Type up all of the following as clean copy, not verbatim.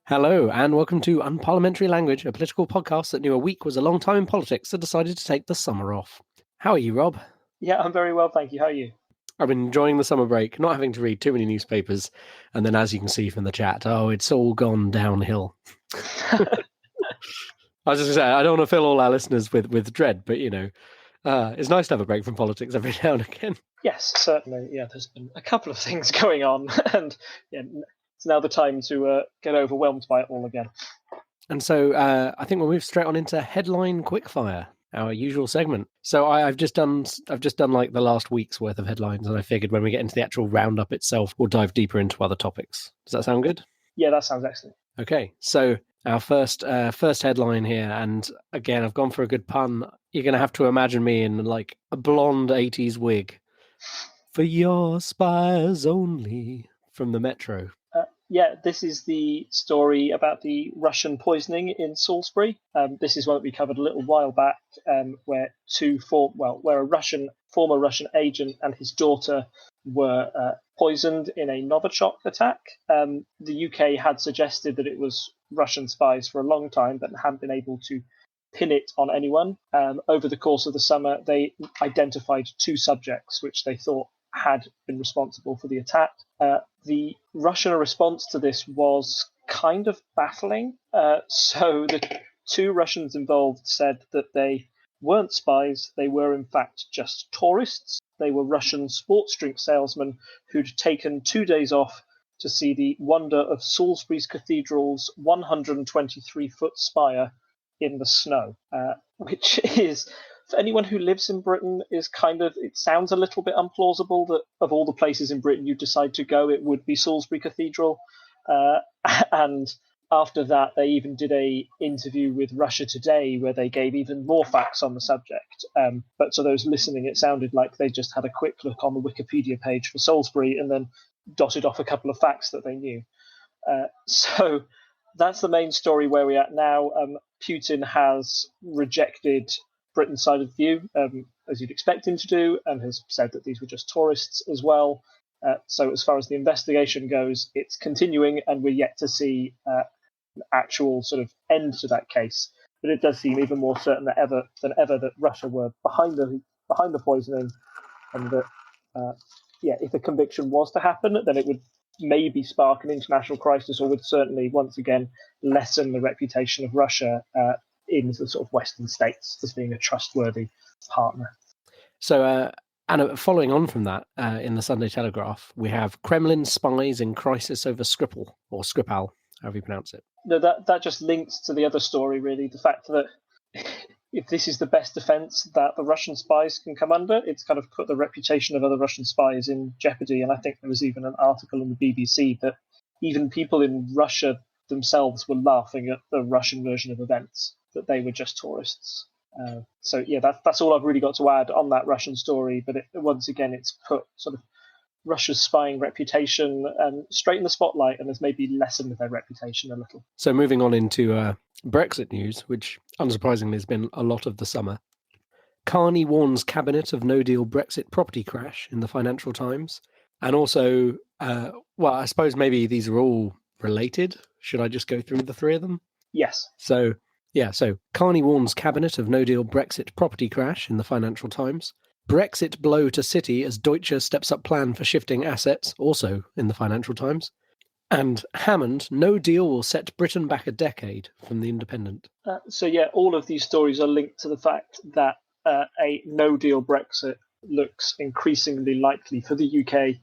Hello, and welcome to Unparliamentary Language, a political podcast that knew a week was a long time in politics and decided to take the summer off. How are you, Rob? Yeah, I'm very well, thank you. How are you? I've been enjoying the summer break, not having to read too many newspapers, and then as you can see from the chat, it's all gone downhill. I was just going to say, I don't want to fill all our listeners with dread, but, it's nice to have a break from politics every now and again. Yes, certainly. Yeah, there's been a couple of things going on, and it's now the time to get overwhelmed by it all again. And so I think we'll move straight on into Headline Quickfire, our usual segment. So I've just done like the last week's worth of headlines, and I figured when we get into the actual roundup itself, we'll dive deeper into other topics. Does that sound good? Yeah, that sounds excellent. Okay, so our first headline here, and again, I've gone for a good pun. You're going to have to imagine me in like a blonde 80s wig. For your spires only, from the Metro. Yeah, this is the story about the Russian poisoning in Salisbury. This is one that we covered a little while back, where a former Russian agent and his daughter were poisoned in a Novichok attack. The UK had suggested that it was Russian spies for a long time, but hadn't been able to pin it on anyone. Over the course of the summer, they identified two subjects which they thought had been responsible for the attack. The Russian response to this was kind of baffling. So the two Russians involved said that they weren't spies. They were, in fact, just tourists. They were Russian sports drink salesmen who'd taken 2 days off to see the wonder of Salisbury's Cathedral's 123-foot spire in the snow, which is, for anyone who lives in Britain, is it sounds a little bit implausible that of all the places in Britain you decide to go, it would be Salisbury Cathedral. And after that, they even did a interview with Russia Today where they gave even more facts on the subject. But to those listening, it sounded like they just had a quick look on the Wikipedia page for Salisbury and then dotted off a couple of facts that they knew. So that's the main story where we're at now. Putin has rejected Britain's side of the view, as you'd expect him to do, and has said that these were just tourists as well. So as far as the investigation goes, it's continuing, and we're yet to see an actual sort of end to that case. But it does seem even more certain than ever that Russia were behind the poisoning, and that if a conviction was to happen, then it would maybe spark an international crisis, or would certainly once again lessen the reputation of Russia in the sort of Western states as being a trustworthy partner. So, and following on from that, in the Sunday Telegraph, we have Kremlin spies in crisis over Skripal, or Skripal, however you pronounce it. No, that just links to the other story, really. The fact that if this is the best defense that the Russian spies can come under, it's kind of put the reputation of other Russian spies in jeopardy. And I think there was even an article in the BBC that even people in Russia themselves were laughing at the Russian version of events, that they were just tourists. That's all I've really got to add on that Russian story. But once again, it's put sort of Russia's spying reputation straight in the spotlight, and has maybe lessened their reputation a little. So moving on into Brexit news, which unsurprisingly has been a lot of the summer. Carney warns cabinet of no-deal Brexit property crash in the Financial Times. And also, I suppose maybe these are all related. Should I just go through the three of them? Yes. So Carney warns cabinet of no-deal Brexit property crash in the Financial Times. Brexit blow to City as Deutsche steps up plan for shifting assets, also in the Financial Times. And Hammond, no deal will set Britain back a decade, from The Independent. All of these stories are linked to the fact that a no-deal Brexit looks increasingly likely for the UK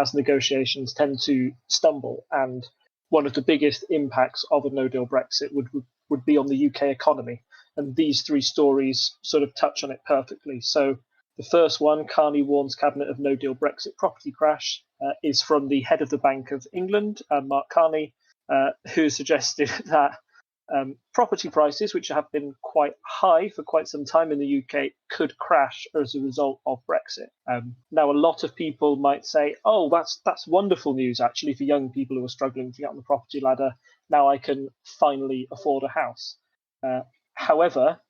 as negotiations tend to stumble. And one of the biggest impacts of a no-deal Brexit would be on the UK economy. And these three stories sort of touch on it perfectly. So the first one, Carney warns cabinet of no-deal Brexit property crash, is from the head of the Bank of England, Mark Carney, who suggested that property prices, which have been quite high for quite some time in the UK, could crash as a result of Brexit. Now, a lot of people might say, oh, that's wonderful news, actually, for young people who are struggling to get on the property ladder. Now I can finally afford a house. However,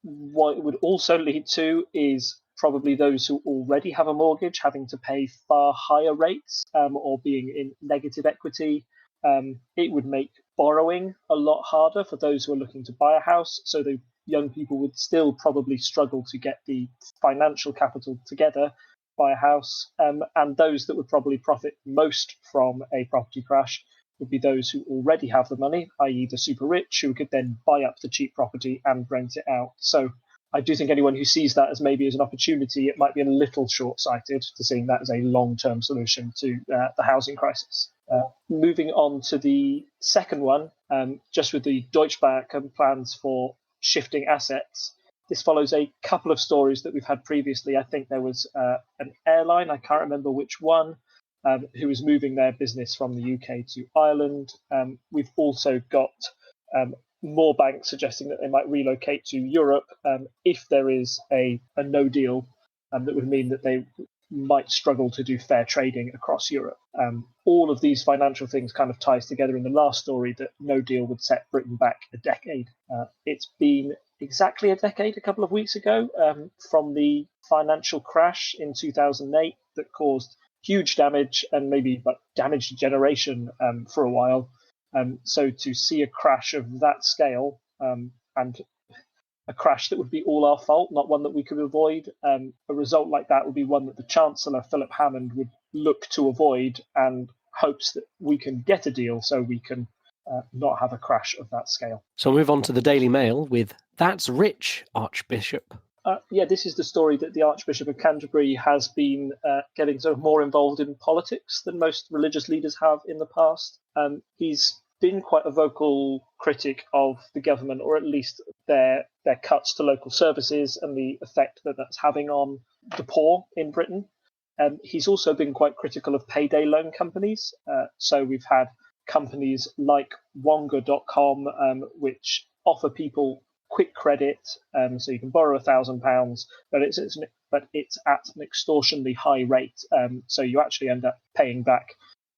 what it would also lead to is probably those who already have a mortgage having to pay far higher rates, or being in negative equity, It would make borrowing a lot harder for those who are looking to buy a house. So the young people would still probably struggle to get the financial capital together, buy a house. And those that would probably profit most from a property crash would be those who already have the money, i.e. the super rich, who could then buy up the cheap property and rent it out. So I do think anyone who sees that as maybe as an opportunity, it might be a little short-sighted to seeing that as a long-term solution to the housing crisis. Moving on to the second one, just with the Deutsche Bank and plans for shifting assets. This follows a couple of stories that we've had previously. I think there was an airline, I can't remember which one, who was moving their business from the UK to Ireland. We've also got more banks suggesting that they might relocate to Europe if there is a no deal, that would mean that they might struggle to do fair trading across Europe. All of these financial things kind of ties together in the last story that no deal would set Britain back a decade. It's been exactly a decade a couple of weeks ago from the financial crash in 2008 that caused huge damage and maybe damaged a generation for a while. So to see a crash of that scale and a crash that would be all our fault, not one that we could avoid, a result like that would be one that the Chancellor, Philip Hammond, would look to avoid and hopes that we can get a deal so we can not have a crash of that scale. So we'll move on to the Daily Mail with "That's Rich, Archbishop." This is the story that the Archbishop of Canterbury has been getting sort of more involved in politics than most religious leaders have in the past. He's been quite a vocal critic of the government, or at least their cuts to local services and the effect that that's having on the poor in Britain. He's also been quite critical of payday loan companies. So we've had companies like Wonga.com, which offer people quick credit, so you can borrow £1,000, but it's at an extortionately high rate. So you actually end up paying back.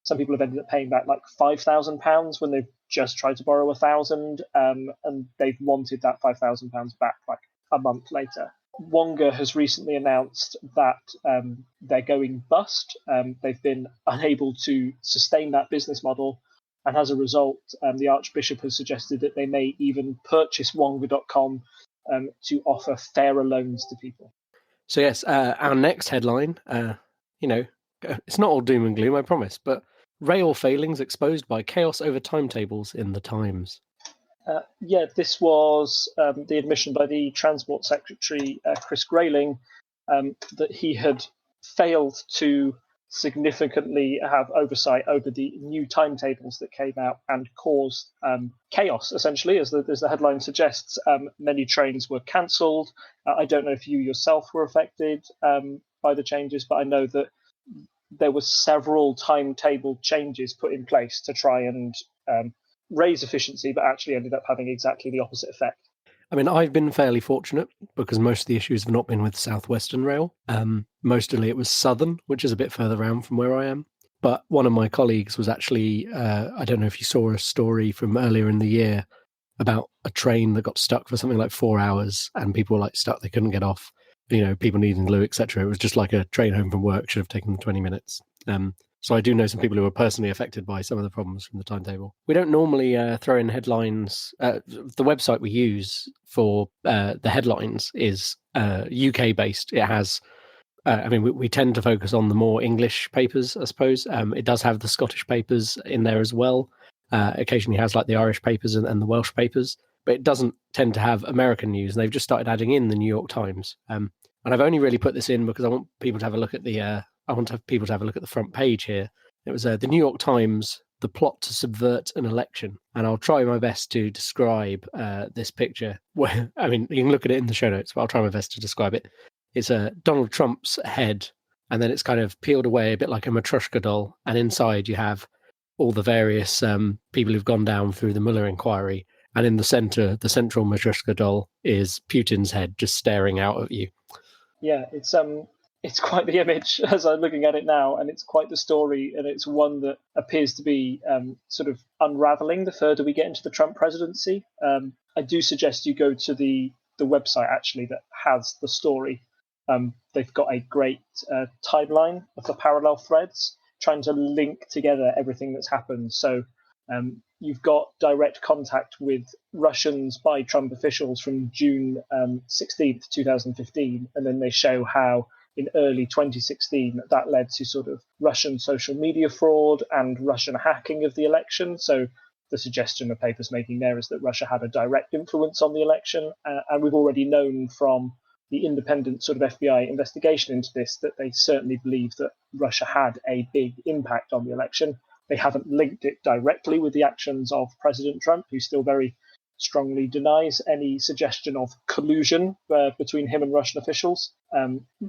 Some people have ended up paying back like £5,000 when they've just tried to borrow £1,000, and they've wanted that £5,000 back like a month later. Wonga has recently announced that they're going bust. They've been unable to sustain that business model. And as a result, the Archbishop has suggested that they may even purchase Wonga.com to offer fairer loans to people. So yes, our next headline, it's not all doom and gloom, I promise, but rail failings exposed by chaos over timetables in the Times. This was the admission by the Transport Secretary, Chris Grayling, that he had failed to significantly have oversight over the new timetables that came out and caused chaos, essentially, as the headline suggests. Many trains were cancelled. I don't know if you yourself were affected by the changes, but I know that there were several timetable changes put in place to try and raise efficiency, but actually ended up having exactly the opposite effect. I mean, I've been fairly fortunate because most of the issues have not been with South Western Rail. Mostly it was Southern, which is a bit further around from where I am. But one of my colleagues was actually, I don't know if you saw a story from earlier in the year about a train that got stuck for something like 4 hours and people were like stuck, they couldn't get off, people needing loo, etc. It was just like a train home from work, should have taken them 20 minutes. So I do know some people who are personally affected by some of the problems from the timetable. We don't normally throw in headlines. The website we use for the headlines is UK-based. It has, we tend to focus on the more English papers, I suppose. It does have the Scottish papers in there as well. Occasionally has like the Irish papers and the Welsh papers, but it doesn't tend to have American news. And they've just started adding in the New York Times. And I've only really put this in because I want people to have a look at the front page here. It was the New York Times, the plot to subvert an election. And I'll try my best to describe this picture. You can look at it in the show notes, but I'll try my best to describe it. It's Donald Trump's head, and then it's kind of peeled away a bit like a Matryoshka doll. And inside you have all the various people who've gone down through the Mueller inquiry. And in the center, the central Matryoshka doll is Putin's head just staring out at you. Yeah, it's quite the image as I'm looking at it now, and it's quite the story, and it's one that appears to be sort of unraveling the further we get into the Trump presidency. I do suggest you go to the website, actually, that has the story. They've got a great timeline of the parallel threads, trying to link together everything that's happened. So You've got direct contact with Russians by Trump officials from June 16th, 2015, and then they show how in early 2016 that led to sort of Russian social media fraud and Russian hacking of the election. So the suggestion the paper's making there is that Russia had a direct influence on the election, and we've already known from the independent sort of FBI investigation into this that they certainly believe that Russia had a big impact on the election. They haven't linked it directly with the actions of President Trump, who still very strongly denies any suggestion of collusion between him and Russian officials.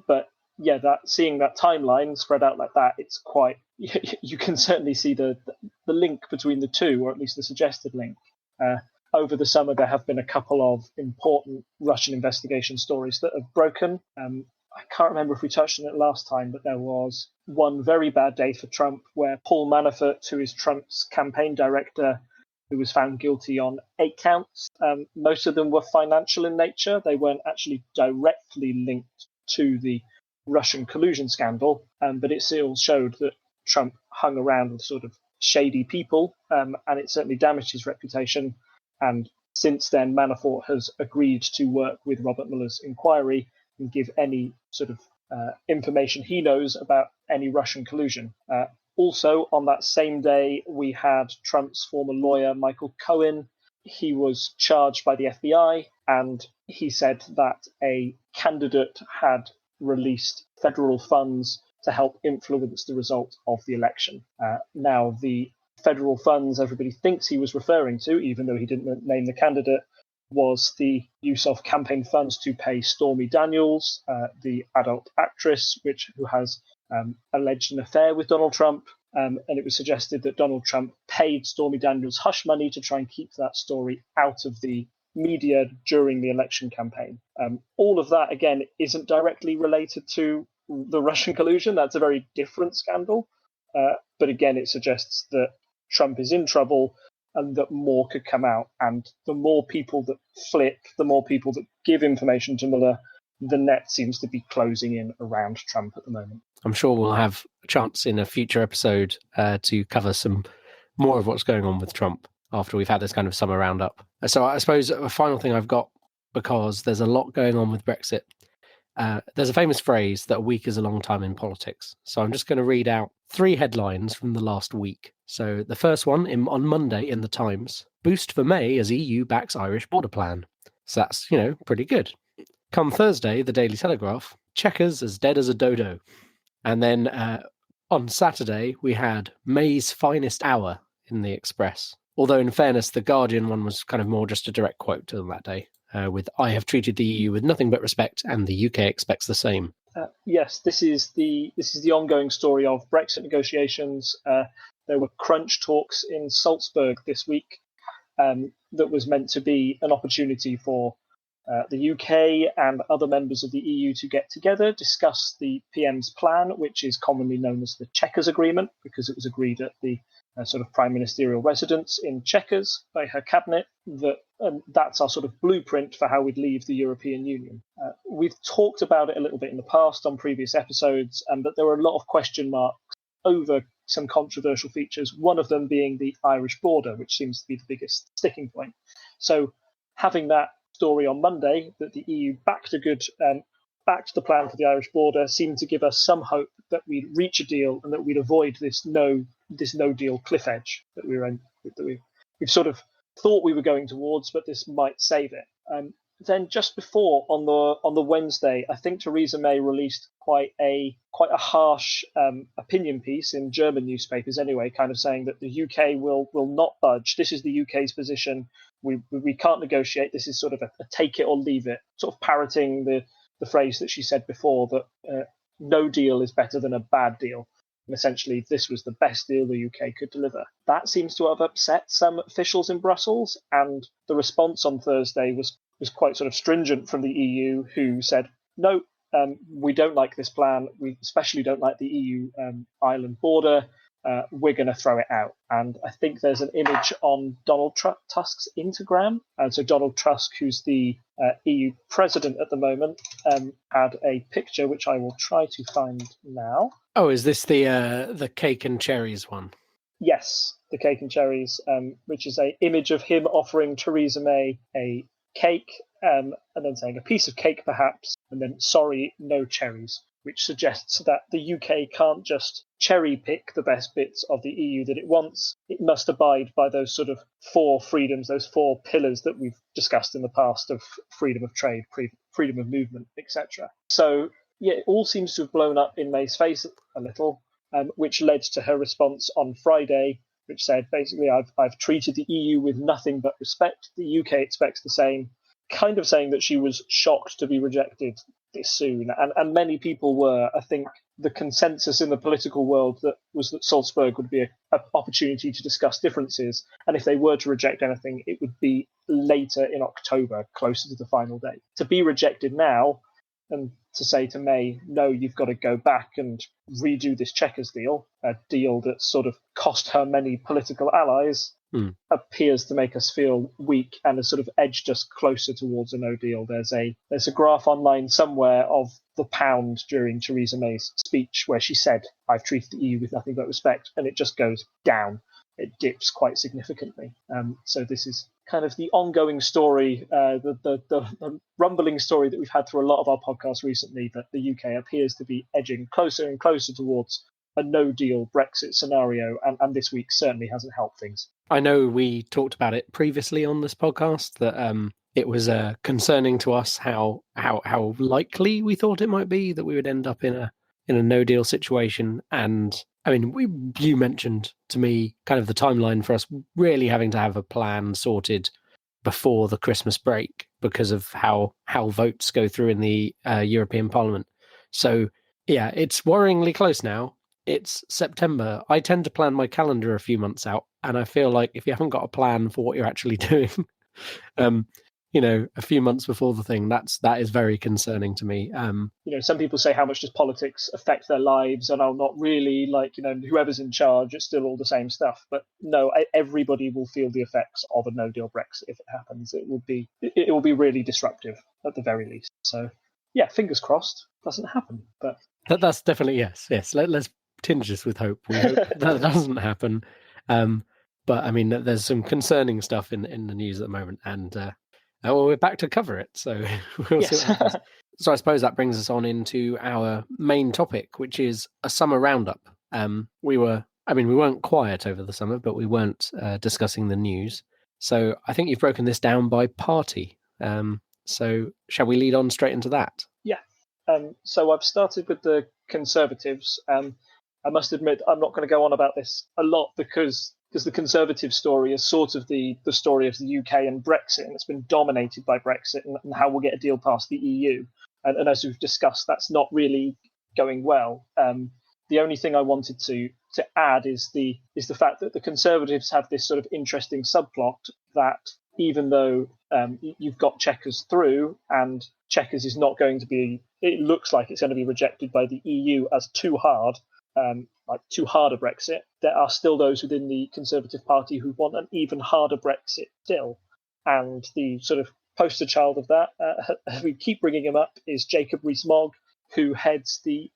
But yeah, seeing that timeline spread out like that, it's quite. You can certainly see the link between the two, or at least the suggested link. Over the summer, there have been a couple of important Russian investigation stories that have broken. I can't remember if we touched on it last time, but there was one very bad day for Trump where Paul Manafort, who is Trump's campaign director, who was found guilty on 8 counts. Most of them were financial in nature. They weren't actually directly linked to the Russian collusion scandal, but it still showed that Trump hung around with sort of shady people, and it certainly damaged his reputation. And since then, Manafort has agreed to work with Robert Mueller's inquiry and give any sort of information he knows about any Russian collusion. Also, on that same day, we had Trump's former lawyer, Michael Cohen. He was charged by the FBI, and he said that a candidate had released federal funds to help influence the result of the election. Now, the federal funds everybody thinks he was referring to, even though he didn't name the candidate, was the use of campaign funds to pay Stormy Daniels, the adult actress, who has alleged an affair with Donald Trump. And it was suggested that Donald Trump paid Stormy Daniels hush money to try and keep that story out of the media during the election campaign. All of that, again, isn't directly related to the Russian collusion. That's a very different scandal. But again, it suggests that Trump is in trouble and that more could come out. And the more people that flip, the more people that give information to Mueller, the net seems to be closing in around Trump at the moment. I'm sure we'll have a chance in a future episode to cover some more of what's going on with Trump after we've had this kind of summer roundup. So I suppose a final thing I've got, because there's a lot going on with Brexit. There's a famous phrase that a week is a long time in politics. So I'm just going to read out 3 headlines from the last week. So the first one on Monday in the Times: boost for May as EU backs Irish border plan. So that's, pretty good. Come Thursday, the Daily Telegraph: Chequers as dead as a dodo. And then on Saturday, we had May's finest hour in the Express. Although in fairness, the Guardian one was kind of more just a direct quote on that day. With "I have treated the EU with nothing but respect, and the UK expects the same." Yes, this is the ongoing story of Brexit negotiations. There were crunch talks in Salzburg this week that was meant to be an opportunity for the UK and other members of the EU to get together, discuss the PM's plan, which is commonly known as the Chequers Agreement, because it was agreed at the sort of prime ministerial residence in Chequers by her cabinet. That's our sort of blueprint for how we'd leave the European Union. We've talked about it a little bit in the past on previous episodes, but there were a lot of question marks over some controversial features, one of them being the Irish border, which seems to be the biggest sticking point. So having that story on Monday that the EU backed the plan for the Irish border seemed to give us some hope that we'd reach a deal and that we'd avoid this no deal cliff edge that we've sort of thought we were going towards, but this might save it. Then just before on the Wednesday, I think Theresa May released quite a harsh opinion piece in German newspapers anyway, kind of saying that the UK will not budge. This is the UK's position. We can't negotiate. This is sort of a take it or leave it, sort of parroting the phrase that she said before, that no deal is better than a bad deal. And essentially, this was the best deal the UK could deliver. That seems to have upset some officials in Brussels, and the response on Thursday was quite sort of stringent from the EU, who said, no, we don't like this plan. We especially don't like the EU Ireland border. We're going to throw it out. And I think there's an image on Donald Tusk's Instagram. And so Donald Tusk, who's the EU president at the moment, had a picture, which I will try to find now. Oh, is this the cake and cherries one? Yes, the cake and cherries, which is an image of him offering Theresa May a cake, and then saying a piece of cake perhaps, and then sorry, no cherries, which suggests that the UK can't just cherry pick the best bits of the EU that it wants. It must abide by those sort of 4 freedoms, those 4 pillars that we've discussed in the past of freedom of trade, freedom of movement, etc. So, yeah, it all seems to have blown up in May's face a little, which led to her response on Friday, which said, basically, I've treated the EU with nothing but respect. The UK expects the same, kind of saying that she was shocked to be rejected this soon. And many people were. I think the consensus in the political world was that Salzburg would be an opportunity to discuss differences. And if they were to reject anything, it would be later in October, closer to the final date. To be rejected now and to say to May, no, you've got to go back and redo this Chequers deal, a deal that sort of cost her many political allies, appears to make us feel weak and has sort of edged us closer towards a no deal. There's a graph online somewhere of the pound during Theresa May's speech where she said, I've treated the EU with nothing but respect, and it just goes down. It dips quite significantly. So this is kind of the ongoing story, the rumbling story that we've had through a lot of our podcasts recently, that the UK appears to be edging closer and closer towards a no-deal Brexit scenario, and this week certainly hasn't helped things. I know we talked about it previously on this podcast, that it was concerning to us how likely we thought it might be that we would end up in a no-deal situation. And I mean, you mentioned to me kind of the timeline for us really having to have a plan sorted before the Christmas break because of how votes go through in the European Parliament. So yeah, it's worryingly close now. It's September. I tend to plan my calendar a few months out, and I feel like if you haven't got a plan for what you're actually doing, a few months before the thing, that is very concerning to me. Some people say, how much does politics affect their lives? And not really, whoever's in charge, it's still all the same stuff. But no, everybody will feel the effects of a no-deal Brexit if it happens. It will be really disruptive at the very least. So, yeah, fingers crossed, doesn't happen. But that's definitely yes. Let's tinge this with hope. We hope that doesn't happen. But I mean, there's some concerning stuff in the news at the moment, and we're back to cover it. So we'll see what happens. So I suppose that brings us on into our main topic, which is a summer roundup. We weren't quiet over the summer, but we weren't discussing the news. So I think you've broken this down by party. So shall we lead on straight into that? Yeah. So I've started with the Conservatives. I must admit, I'm not going to go on about this a lot because the Conservative story is sort of the story of the UK and Brexit, and it's been dominated by Brexit and how we'll get a deal past the EU. And as we've discussed, that's not really going well. The only thing I wanted to add is the fact that the Conservatives have this sort of interesting subplot that even though you've got Chequers through, and Chequers is not going to be, it looks like it's going to be rejected by the EU as too hard, too hard a Brexit, there are still those within the Conservative Party who want an even harder Brexit still. And the sort of poster child of that, we keep bringing him up, is Jacob Rees-Mogg, who heads the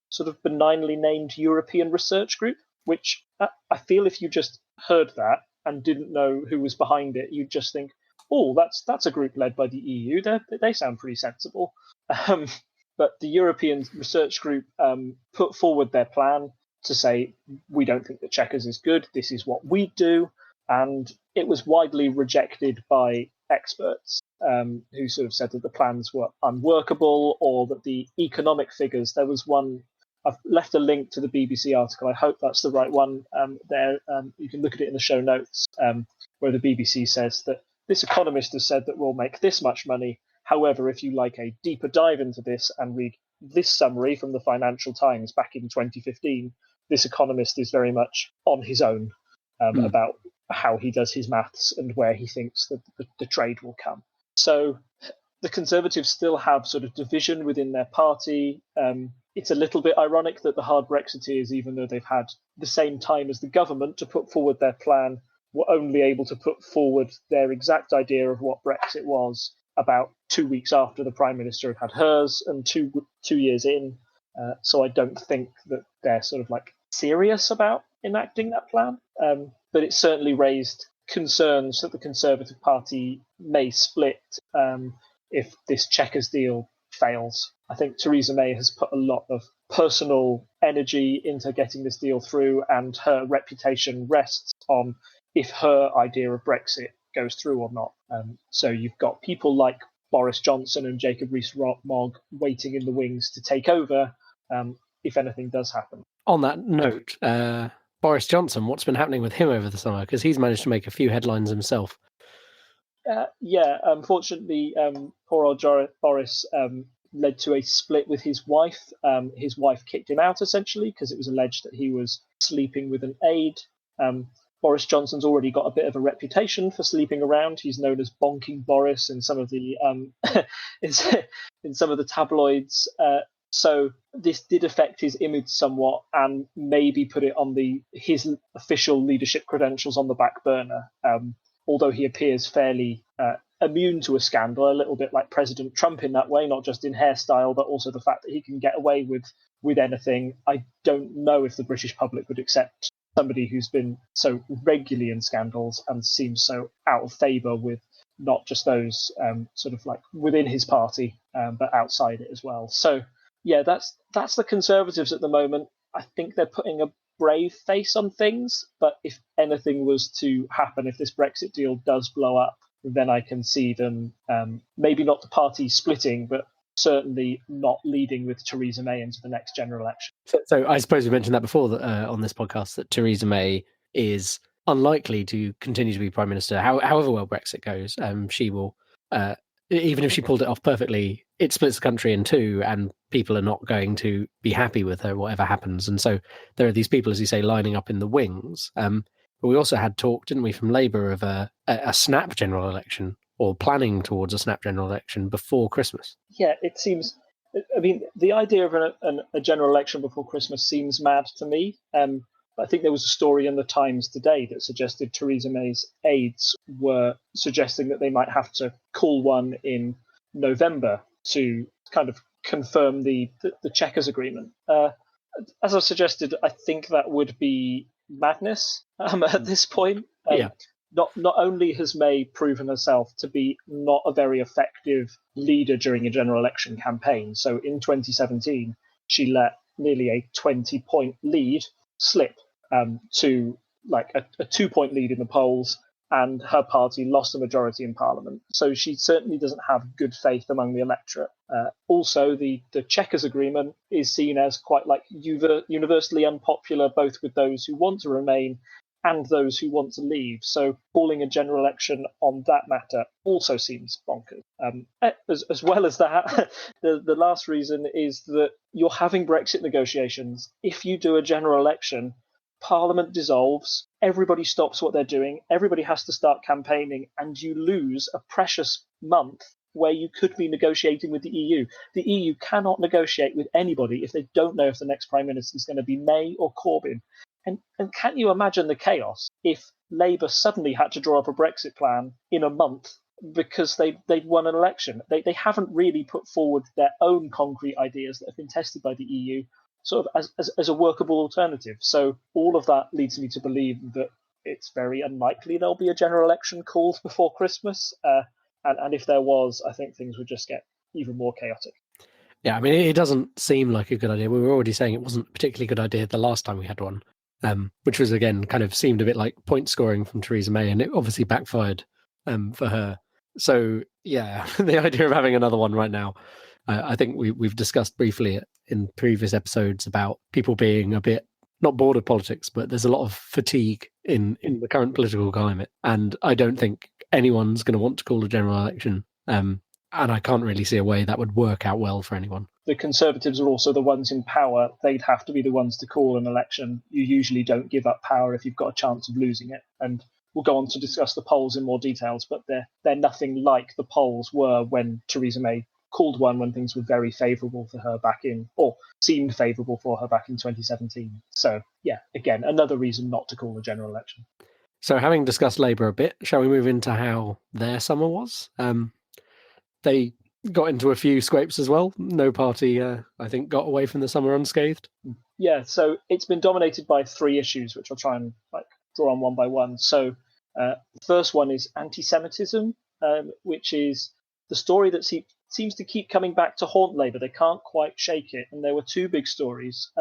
sort of benignly named European Research Group, which I feel if you just heard that and didn't know who was behind it, you'd just think, oh, that's a group led by the EU. They sound pretty sensible. But the European Research Group put forward their plan to say, we don't think that Chequers is good. This is what we do. And it was widely rejected by experts who sort of said that the plans were unworkable, or that the economic figures, there was one, I've left a link to the BBC article. I hope that's the right one there. You can look at it in the show notes, where the BBC says that this economist has said that we'll make this much money. However, if you like a deeper dive into this and read this summary from the Financial Times back in 2015, this economist is very much on his own about how he does his maths and where he thinks that the trade will come. So the Conservatives still have sort of division within their party. It's a little bit ironic that the hard Brexiteers, even though they've had the same time as the government to put forward their plan, were only able to put forward their exact idea of what Brexit was about 2 weeks after the Prime Minister had hers, and two years in. So I don't think that they're sort of like serious about enacting that plan. But it certainly raised concerns that the Conservative Party may split if this Chequers deal fails. I think Theresa May has put a lot of personal energy into getting this deal through, and her reputation rests on if her idea of Brexit goes through or not. So you've got people like Boris Johnson and Jacob Rees-Mogg waiting in the wings to take over if anything does happen. On that note, Boris Johnson, what's been happening with him over the summer? Because he's managed to make a few headlines himself. Unfortunately, poor old Boris led to a split with his wife. His wife kicked him out, essentially, because it was alleged that he was sleeping with an aide. Boris Johnson's already got a bit of a reputation for sleeping around. He's known as Bonking Boris in some of the in some of the tabloids. So this did affect his image somewhat, and maybe put it on his official leadership credentials on the back burner. Although he appears fairly immune to a scandal, a little bit like President Trump in that way, not just in hairstyle, but also the fact that he can get away with anything. I don't know if the British public would accept somebody who's been so regularly in scandals and seems so out of favour with not just those sort of like within his party, but outside it as well. So yeah, that's the Conservatives at the moment. I think they're putting a brave face on things, but if anything was to happen, if this Brexit deal does blow up, then I can see them maybe not the party splitting, but certainly not leading with Theresa May into the next general election. So I suppose we mentioned that before on this podcast, that Theresa May is unlikely to continue to be Prime Minister. However well Brexit goes, she will, even if she pulled it off perfectly, it splits the country in two, and people are not going to be happy with her, whatever happens. And so there are these people, as you say, lining up in the wings. But we also had talk, didn't we, from Labour of a snap general election, or planning towards a snap general election before Christmas. Yeah, it seems. I mean, the idea of a general election before Christmas seems mad to me. I think there was a story in the Times today that suggested Theresa May's aides were suggesting that they might have to call one in November to kind of confirm the Chequers agreement. As I've suggested, I think that would be madness at this point. Yeah. Not only has May proven herself to be not a very effective leader during a general election campaign, so in 2017 she let nearly a 20-point lead slip to like a 2-point lead in the polls, and her party lost a majority in Parliament. So she certainly doesn't have good faith among the electorate. Also, the Chequers agreement is seen as quite like universally unpopular, both with those who want to remain and those who want to leave. So calling a general election on that matter also seems bonkers. As well as that, the last reason is that you're having Brexit negotiations. If you do a general election, Parliament dissolves, everybody stops what they're doing, everybody has to start campaigning, and you lose a precious month where you could be negotiating with the EU. The EU cannot negotiate with anybody if they don't know if the next Prime Minister is going to be May or Corbyn. And can't you imagine the chaos if Labour suddenly had to draw up a Brexit plan in a month because they'd won an election? They haven't really put forward their own concrete ideas that have been tested by the EU sort of as a workable alternative. So all of that leads me to believe that it's very unlikely there'll be a general election called before Christmas. And if there was, I think things would just get even more chaotic. Yeah, I mean, it doesn't seem like a good idea. We were already saying it wasn't a particularly good idea the last time we had one, which was, again, kind of seemed a bit like point scoring from Theresa May, and it obviously backfired for her. So, yeah, the idea of having another one right now, I think we've discussed briefly in previous episodes about people being a bit, not bored of politics, but there's a lot of fatigue in the current political climate. And I don't think anyone's going to want to call a general election. And I can't really see a way that would work out well for anyone. The Conservatives are also the ones in power. They'd have to be the ones to call an election. You usually don't give up power if you've got a chance of losing it. And we'll go on to discuss the polls in more details, but they're nothing like the polls were when Theresa May called one when things were very favourable for her back in, or seemed favourable for her back in 2017. So, yeah, again, another reason not to call a general election. So having discussed Labour a bit, shall we move into how their summer was? They got into a few scrapes as well. No party, I think, got away from the summer unscathed. Yeah, so it's been dominated by 3 issues, which I'll try and draw on one by one. So the first one is anti-Semitism, which is the story that seems to keep coming back to haunt Labour. They can't quite shake it. And there were 2 big stories.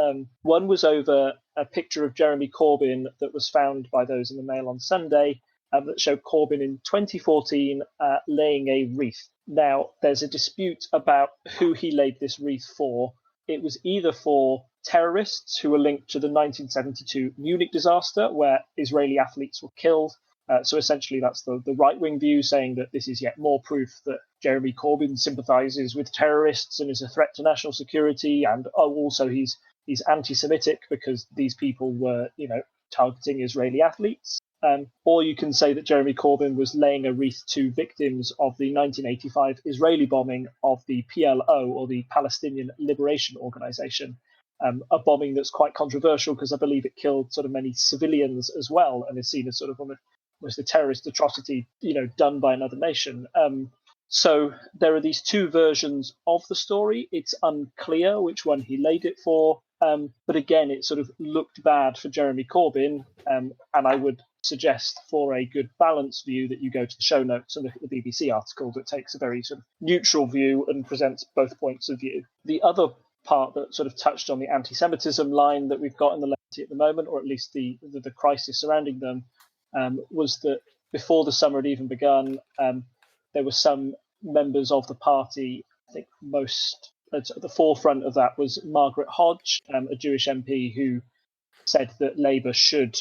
One was over a picture of Jeremy Corbyn that was found by those in the Mail on Sunday that showed Corbyn in 2014 laying a wreath. Now, there's a dispute about who he laid this wreath for. It was either for terrorists who were linked to the 1972 Munich disaster, where Israeli athletes were killed. So essentially, that's the right-wing view, saying that this is yet more proof that Jeremy Corbyn sympathises with terrorists and is a threat to national security, and also he's anti-Semitic because these people were, targeting Israeli athletes. Or you can say that Jeremy Corbyn was laying a wreath to victims of the 1985 Israeli bombing of the PLO, or the Palestinian Liberation Organization, a bombing that's quite controversial because I believe it killed sort of many civilians as well, and is seen as sort of almost a terrorist atrocity, done by another nation. So there are these 2 versions of the story. It's unclear which one he laid it for. But again, it sort of looked bad for Jeremy Corbyn, and I would suggest for a good balanced view that you go to the show notes and look at the BBC article that takes a very sort of neutral view and presents both points of view. The other part that sort of touched on the anti-Semitism line that we've got in the Laity at the moment, or at least the crisis surrounding them, was that before the summer had even begun, there were some members of the party, I think most at the forefront of that was Margaret Hodge, a Jewish MP who said that Labour should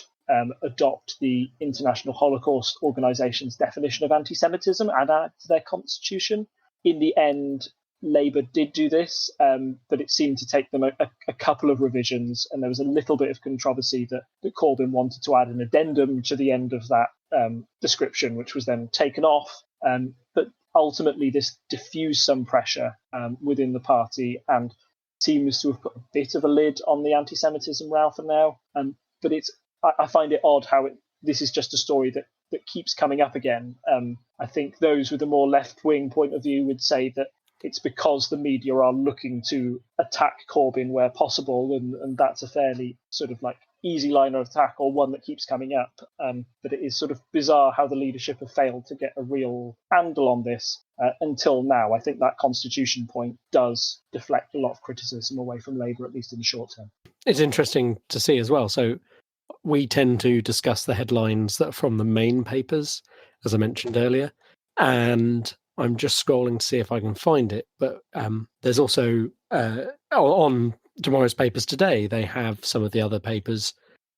adopt the International Holocaust Organization's definition of anti-Semitism and add to their constitution. In the end, Labour did do this, but it seemed to take them a couple of revisions, and there was a little bit of controversy that Corbyn wanted to add an addendum to the end of that description, which was then taken off. But ultimately, this diffused some pressure within the party and seems to have put a bit of a lid on the anti-Semitism row for now. But I find it odd how this is just a story that keeps coming up again. I think those with a more left-wing point of view would say that it's because the media are looking to attack Corbyn where possible, and that's a fairly sort of easy line of attack, or one that keeps coming up. But it is sort of bizarre how the leadership have failed to get a real handle on this until now. I think that constitution point does deflect a lot of criticism away from Labour, at least in the short term. It's interesting to see as well. So we tend to discuss the headlines that are from the main papers, as I mentioned earlier, and I'm just scrolling to see if I can find it. But there's also on tomorrow's papers today, they have some of the other papers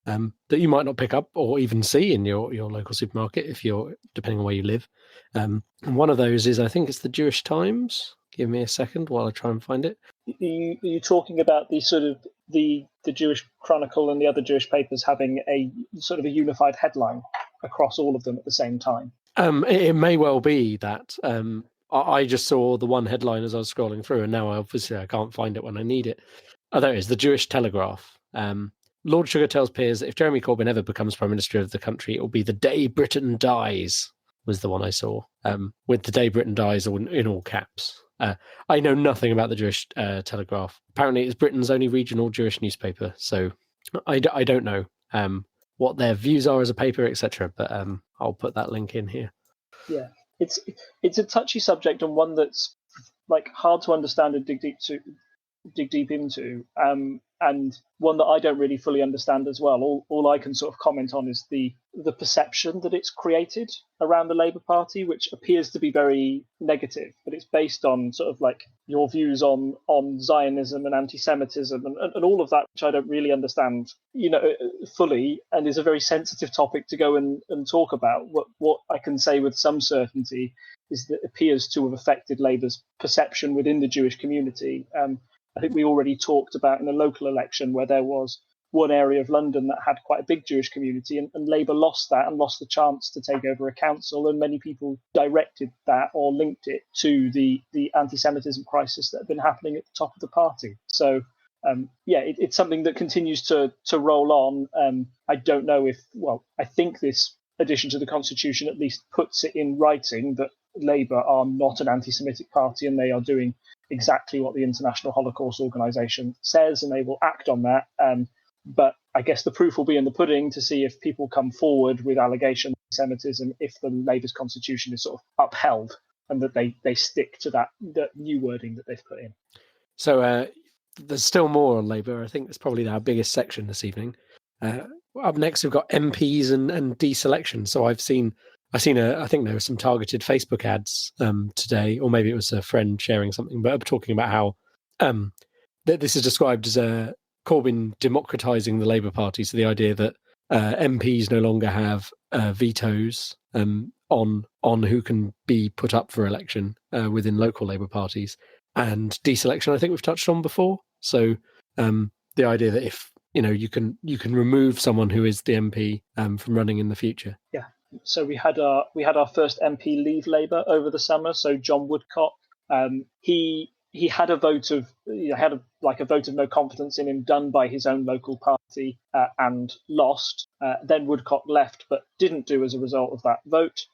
that you might not pick up or even see in your local supermarket if you're depending on where you live. And one of those is, I think it's the Jewish Times. Give me a second while I try and find it. Are you talking about the sort of the Jewish Chronicle and the other Jewish papers having a sort of a unified headline across all of them at the same time? It may well be that. I just saw the one headline as I was scrolling through, and now I can't find it when I need it. Oh, there it is, the Jewish Telegraph. Lord Sugar tells peers that if Jeremy Corbyn ever becomes Prime Minister of the country, it will be the day Britain dies, was the one I saw, with the day Britain dies in all caps. I know nothing about the Jewish Telegraph. Apparently it's Britain's only regional Jewish newspaper, so I don't know what their views are as a paper, etc. But I'll put that link in here. Yeah, it's a touchy subject, and one that's hard to understand and dig deep into, and one that I don't really fully understand as well. All I can sort of comment on is the perception that it's created around the Labour Party, which appears to be very negative, but it's based on sort of your views on Zionism and anti-Semitism and all of that, which I don't really understand, fully, and is a very sensitive topic to go and talk about. What I can say with some certainty is that it appears to have affected Labour's perception within the Jewish community. I think we already talked about in a local election where there was one area of London that had quite a big Jewish community, and Labour lost that and lost the chance to take over a council, and many people directed that or linked it to the anti-Semitism crisis that had been happening at the top of the party. So it's something that continues to roll on. I don't know I think this addition to the Constitution at least puts it in writing that Labour are not an anti-Semitic party, and they are doing exactly what the International Holocaust Organization says, and they will act on that. But I guess the proof will be in the pudding to see if people come forward with allegations of anti-Semitism, if the Labour's constitution is sort of upheld, and that they stick to that new wording that they've put in. So there's still more on Labour. I think that's probably our biggest section this evening. Up next, we've got MPs and deselection. So I think there were some targeted Facebook ads today, or maybe it was a friend sharing something, but talking about how this is described as Corbyn democratising the Labour Party. So the idea that MPs no longer have vetoes on who can be put up for election within local Labour parties, and deselection I think we've touched on before. So the idea that if you can remove someone who is the MP from running in the future. Yeah. So we had our first MP leave Labour over the summer. So John Woodcock, he had a vote of a vote of no confidence in him done by his own local party and lost. Then Woodcock left, but didn't do as a result of that vote.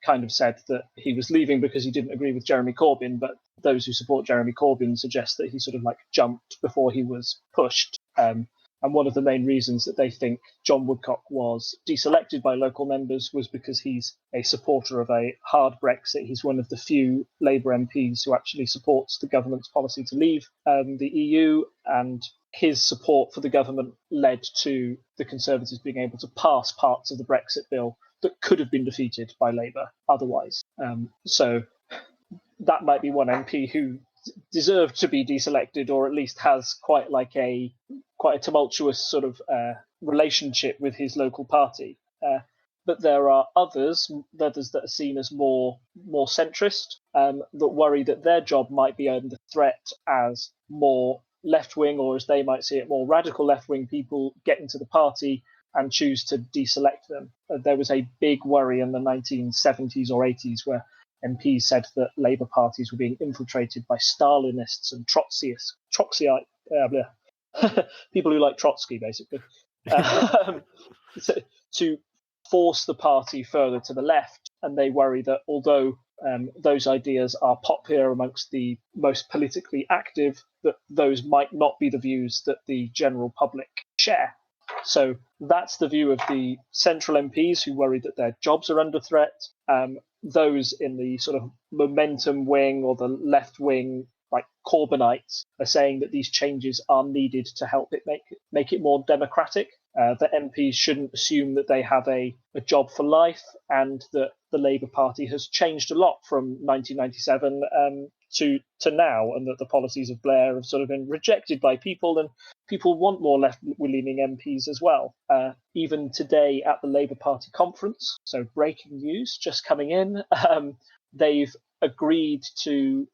Kind of said that he was leaving because he didn't agree with Jeremy Corbyn, but those who support Jeremy Corbyn suggest that he sort of jumped before he was pushed. And one of the main reasons that they think John Woodcock was deselected by local members was because he's a supporter of a hard Brexit. He's one of the few Labour MPs who actually supports the government's policy to leave the EU, and his support for the government led to the Conservatives being able to pass parts of the Brexit bill that could have been defeated by Labour otherwise. So that might be one MP who deserved to be deselected, or at least has quite a tumultuous sort of relationship with his local party. But there are others that are seen as more centrist, that worry that their job might be under threat as more left-wing, or as they might see it, more radical left-wing people get into the party and choose to deselect them. There was a big worry in the 1970s or 80s where MPs said that Labour parties were being infiltrated by Stalinists and Trotskyites, people who like Trotsky, basically, to force the party further to the left. And they worry that although those ideas are popular amongst the most politically active, that those might not be the views that the general public share. So that's the view of the central MPs who worry that their jobs are under threat. Those in the sort of momentum wing or the left wing, like Corbynites, are saying that these changes are needed to help it make it more democratic. That MPs shouldn't assume that they have a job for life, and that the Labour Party has changed a lot from 1997 to now, and that the policies of Blair have sort of been rejected by people, and people want more left-leaning MPs as well. Even today at the Labour Party conference, so breaking news just coming in, they've agreed to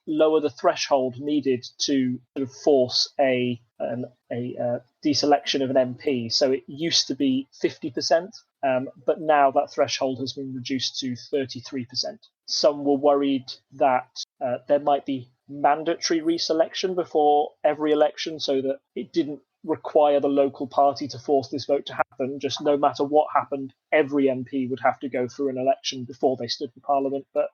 lower the threshold needed to sort of force a deselection of an MP. So it used to be 50%, but now that threshold has been reduced to 33%. Some were worried that there might be mandatory reselection before every election, so that it didn't require the local party to force this vote to happen. Just no matter what happened, every MP would have to go through an election before they stood in Parliament. But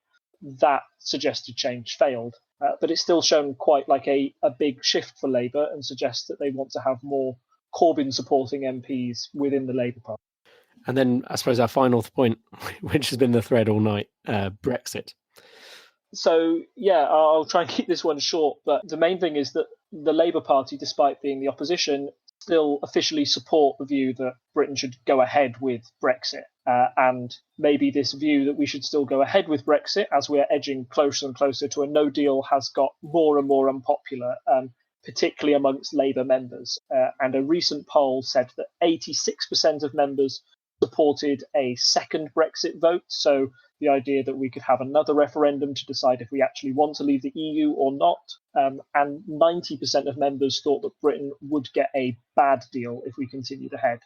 that suggested change failed. But it's still shown quite like a big shift for Labour, and suggests that they want to have more Corbyn-supporting MPs within the Labour Party. And then I suppose our final point, which has been the thread all night, Brexit. So, yeah, I'll try and keep this one short, but the main thing is that the Labour Party, despite being the opposition, still officially support the view that Britain should go ahead with Brexit. And maybe this view that we should still go ahead with Brexit as we're edging closer and closer to a no deal has got more and more unpopular, particularly amongst Labour members. And a recent poll said that 86% of members supported a second Brexit vote. So the idea that we could have another referendum to decide if we actually want to leave the EU or not. And 90% of members thought that Britain would get a bad deal if we continued ahead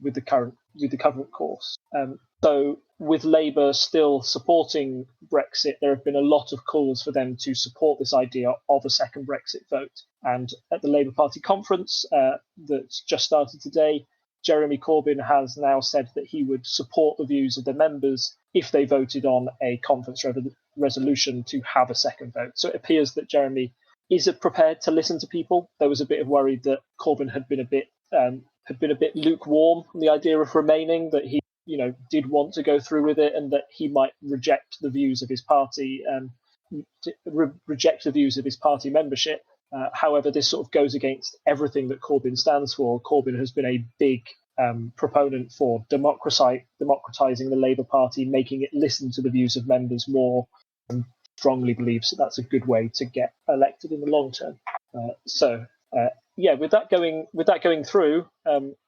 with the current course. So with Labour still supporting Brexit, there have been a lot of calls for them to support this idea of a second Brexit vote. And at the Labour Party conference that's just started today, Jeremy Corbyn has now said that he would support the views of the members if they voted on a conference resolution to have a second vote. So it appears that Jeremy is prepared to listen to people. There was a bit of worry that Corbyn had been a bit lukewarm on the idea of remaining, that he did want to go through with it, and that he might reject the views of his party reject the views of his party membership. However, this sort of goes against everything that Corbyn stands for. Corbyn has been a big proponent for democratising the Labour Party, making it listen to the views of members more, and strongly believes that that's a good way to get elected in the long term. With that going through,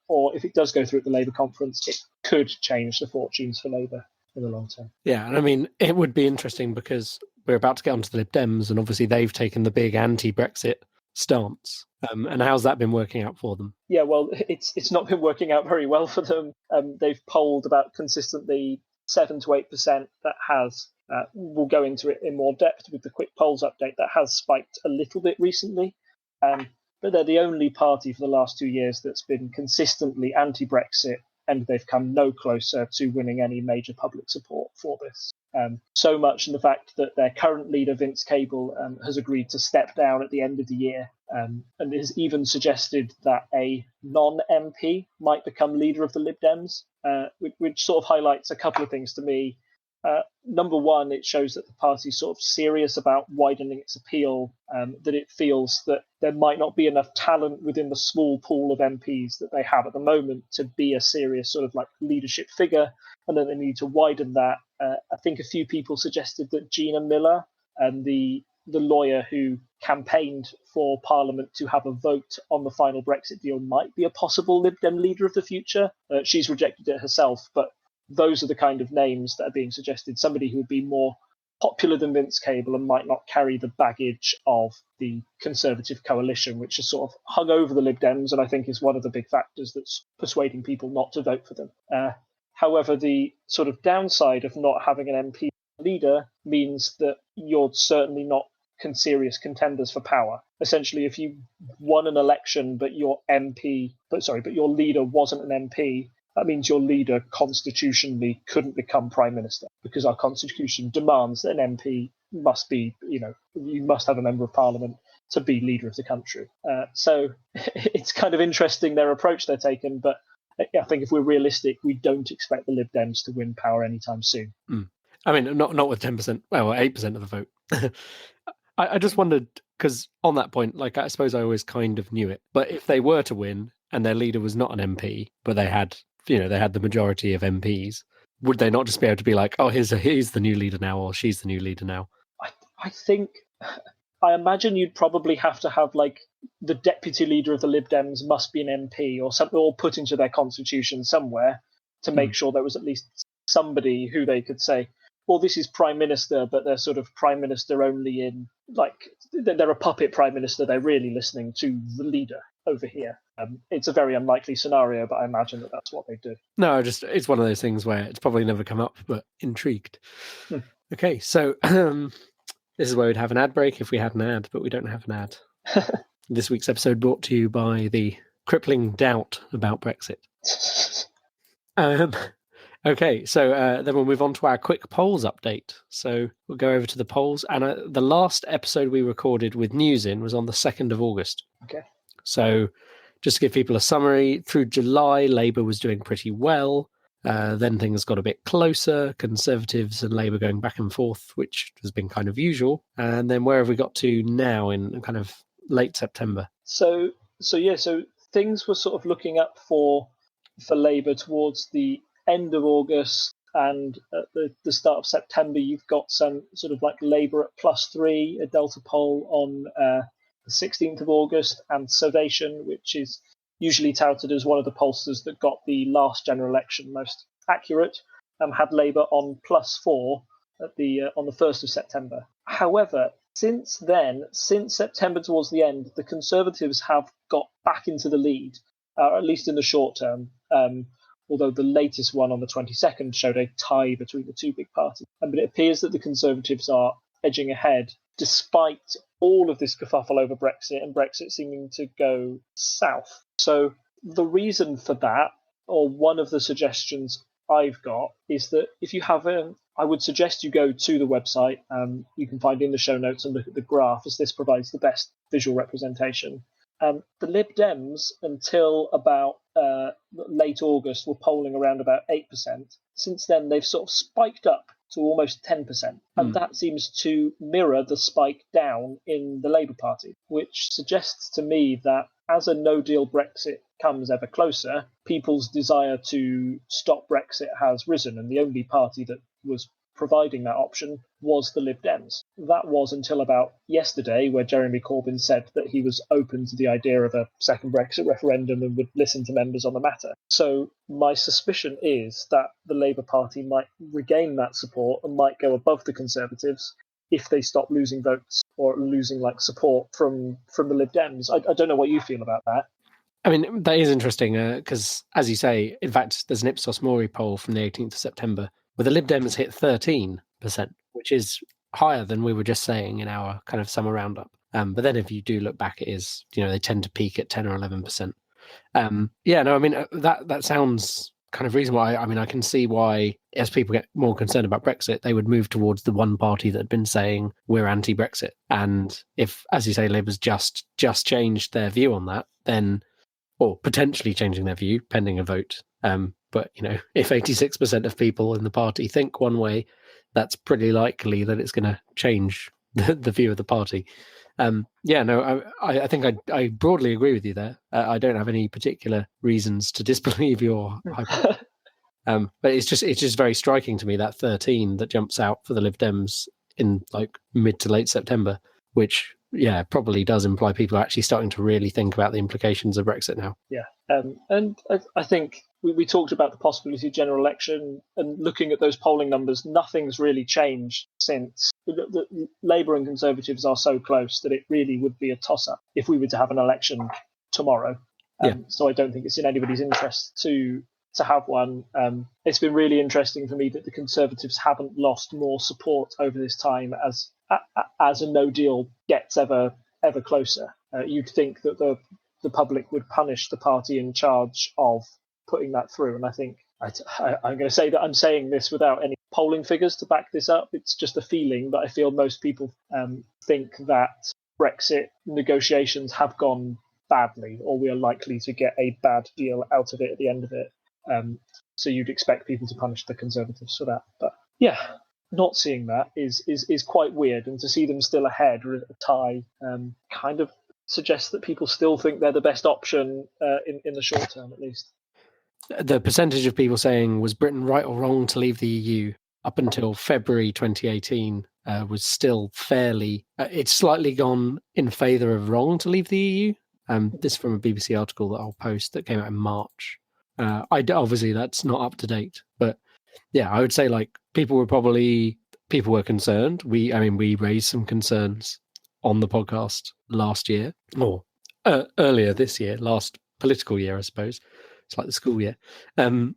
or if it does go through at the Labour conference, it could change the fortunes for Labour in the long term. Yeah, and I mean, it would be interesting because we're about to get onto the Lib Dems, and obviously they've taken the big anti-Brexit stance. And how's that been working out for them? Yeah, well, it's not been working out very well for them. They've polled about consistently 7 to 8%. That has, we'll go into it in more depth with the quick polls update, that has spiked a little bit recently. But they're the only party for the last 2 years that's been consistently anti-Brexit, and they've come no closer to winning any major public support for this. So much in the fact that their current leader, Vince Cable, has agreed to step down at the end of the year, and has even suggested that a non-MP might become leader of the Lib Dems, which sort of highlights a couple of things to me. Number one, it shows that the party's sort of serious about widening its appeal, that it feels that there might not be enough talent within the small pool of MPs that they have at the moment to be a serious sort of like leadership figure, and then they need to widen that. I think a few people suggested that Gina Miller, the lawyer who campaigned for Parliament to have a vote on the final Brexit deal, might be a possible Lib Dem leader of the future. She's rejected it herself, but those are the kind of names that are being suggested. Somebody who would be more popular than Vince Cable and might not carry the baggage of the Conservative coalition, which has sort of hung over the Lib Dems, and I think is one of the big factors that's persuading people not to vote for them. However, the sort of downside of not having an MP leader means that you're certainly not serious contenders for power. Essentially, if you won an election but your leader wasn't an MP, that means your leader constitutionally couldn't become prime minister, because our constitution demands that an MP must be, you must have a member of parliament to be leader of the country. So it's kind of interesting, their approach they're taking, but I think if we're realistic, we don't expect the Lib Dems to win power anytime soon. I mean, not with 10%, well, 8% of the vote. I just wondered, because on that point, like, I suppose I always kind of knew it, but if they were to win and their leader was not an MP, but they had the majority of MPs, would they not just be able to be like, oh, he's the new leader now, or she's the new leader now? I imagine you'd probably have to have, like, the deputy leader of the Lib Dems must be an MP or something, or put into their constitution somewhere to make sure there was at least somebody who they could say, well, this is prime minister, but they're sort of prime minister only in, like, they're a puppet prime minister. They're really listening to the leader over here. It's a very unlikely scenario, but I imagine that that's what they do. No, it's one of those things where it's probably never come up, but intrigued. Okay, so this is where we'd have an ad break if we had an ad, but we don't have an ad. This week's episode brought to you by the crippling doubt about Brexit. Okay, so then we'll move on to our quick polls update. So we'll go over to the polls. And the last episode we recorded with news in was on the 2nd of August. Okay. So just to give people a summary, through July, Labour was doing pretty well. Then things got a bit closer, Conservatives and Labour going back and forth, which has been kind of usual. And then where have we got to now in kind of late September? So things were sort of looking up for Labour towards the end of August, and at the start of September, you've got some sort of like Labour at +3, a Delta poll on the 16th of August, and Salvation, which is usually touted as one of the pollsters that got the last general election most accurate, had Labour on +4 on the 1st of September. However, since then, since September towards the end, the Conservatives have got back into the lead, at least in the short term. Although the latest one on the 22nd showed a tie between the two big parties. But it appears that the Conservatives are edging ahead, despite all of this kerfuffle over Brexit and Brexit seeming to go south. So the reason for that or one of the suggestions I've got is that if you have I would suggest you go to the website. You can find in the show notes and look at the graph, as this provides the best visual representation. The Lib Dems, until about late August, were polling around about 8%. Since then, they've sort of spiked up to almost 10%. And that seems to mirror the spike down in the Labour Party, which suggests to me that as a no-deal Brexit comes ever closer, people's desire to stop Brexit has risen, and the only party that was providing that option was the Lib Dems. That was until about yesterday, where Jeremy Corbyn said that he was open to the idea of a second Brexit referendum and would listen to members on the matter. So my suspicion is that the Labour Party might regain that support and might go above the Conservatives if they stop losing votes or losing support from the Lib Dems. I don't know what you feel about that. I mean, that is interesting because, as you say, in fact, there's an Ipsos Mori poll from the 18th of September where the Lib Dems hit 13%, which is higher than we were just saying in our kind of summer roundup. But then if you do look back, it is, they tend to peak at 10 or 11%. That sounds kind of reasonable. I can see why, as people get more concerned about Brexit, they would move towards the one party that had been saying we're anti-Brexit. And if, as you say, Labour's just changed their view on that, then, or potentially changing their view pending a vote. But, if 86% of people in the party think one way, that's pretty likely that it's going to change the view of the party. I think I broadly agree with you there. I don't have any particular reasons to disbelieve your hypothesis. But it's just very striking to me, that 13 that jumps out for the Lib Dems in mid to late September, which probably does imply people are actually starting to really think about the implications of Brexit now. Yeah, and I think we talked about the possibility of general election, and looking at those polling numbers, nothing's really changed since. The Labour and Conservatives are so close that it really would be a toss-up if we were to have an election tomorrow. So I don't think it's in anybody's interest to have one. It's been really interesting for me that the Conservatives haven't lost more support over this time as a no deal gets ever closer. You'd think that the public would punish the party in charge of putting that through, and I think I'm going to say that I'm saying this without any polling figures to back this up. It's just a feeling that I feel most people think that Brexit negotiations have gone badly, or we are likely to get a bad deal out of it at the end of it. So you'd expect people to punish the Conservatives for that. But not seeing that is quite weird, and to see them still ahead or at a tie kind of suggests that people still think they're the best option in the short term, at least. The percentage of people saying, was Britain right or wrong to leave the EU up until February 2018 was still fairly... it's slightly gone in favour of wrong to leave the EU. This from a BBC article that I'll post that came out in March. Obviously, that's not up to date. But I would say people were concerned. We raised some concerns on the podcast last year, or earlier this year, last political year, I suppose. It's like the school year. And